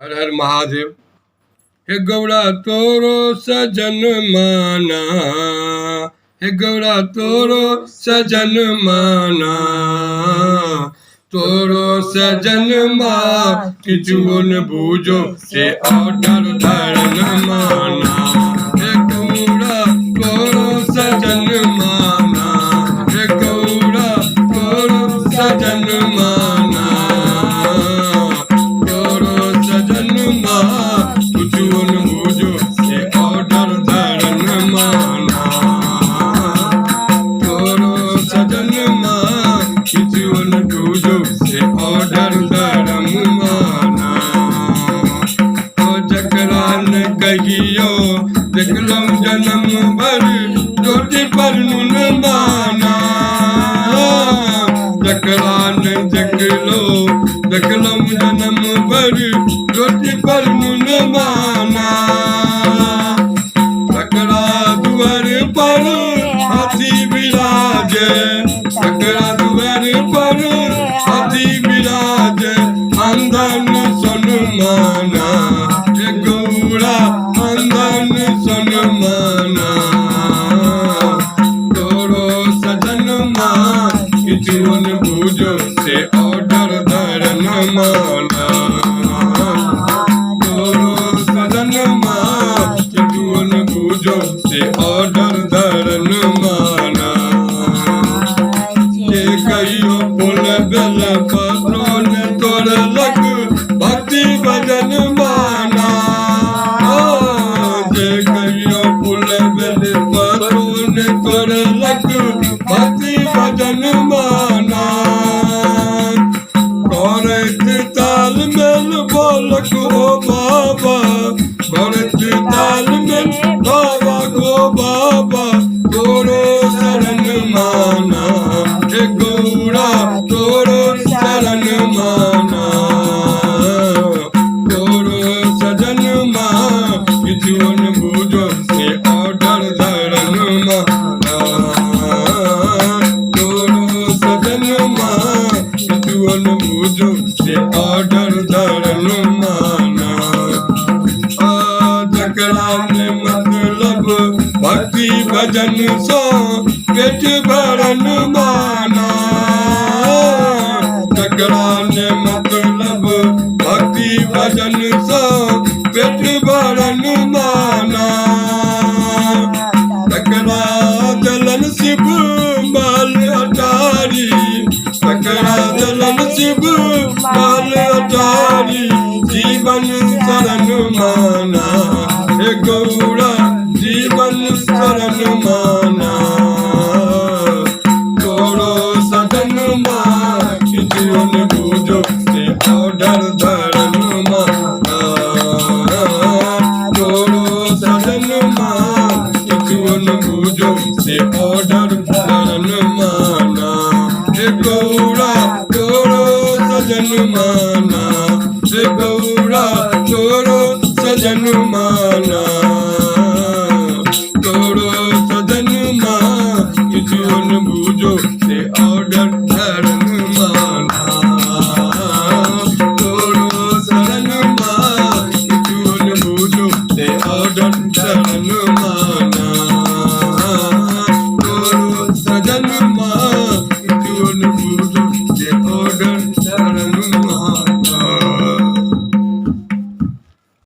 हर हर महादेव। हे गौड़ा तोरो सजन माना, हे गौड़ा तोरो सजन माना, तोरो सजन मा किचुन बूझो से ऑर्डर धरन माना। हे गौड़ा तोरो सजन माना, हे गौड़ा तोरो सजन माना, कहियो देखलो जन्म भर रोटी पर नुन माना, जकरान देखलो देखलो जन्म भर रोटी पर नुन माना। सकरा दुआर पर हाथी बिराजे, सकरा दुआर पर हाथी बिराजे, अंधन सुन माना, हे गौड़ा अंधन सुन माना, तोरो सजन मां किचुन बूझो से ऑर्डर धरन माना, तोरो सजन मां किचुन बूझो से ऑर्डर धरन माना। ये कहियो फूल बेल पत्रों ने तोड़ लग भक्ति भजन माना, जे कहियो फूल बेल पत्रों ने तोड़ लग भक्ति भजन माना। करत ताल मेल बोलक हो बाबा, करत ताल मेल बाबा गो बाबा, तोरो शरण माना, हे गौड़ा तोरो शरण माना, तोरो सजन मां किचुन बूझो से ऑर्डर धरन माना, तोरो सजन मां किचुन बूझो से ऑर्डर धरन माना। जकरान मतलब भक्ति भजन सो पेट भरन माना, जकरान मतलब भक्ति भजन सो पेट भरन माना। सकरा जलन शिव माल अटारी, सकरा जलन शिव माल अटारी, जीवन शरण माना, हे गौड़ा जीवन शरण माना, तोरो सजन मां किचुन बूझो से ऑर्डर धरन माना, तोरो सजन मां किचुन बूझो से ऑर्डर धरन माना, हे गौड़ा तोरो सजन माना, हे गौड़ा तोरो सजन माना।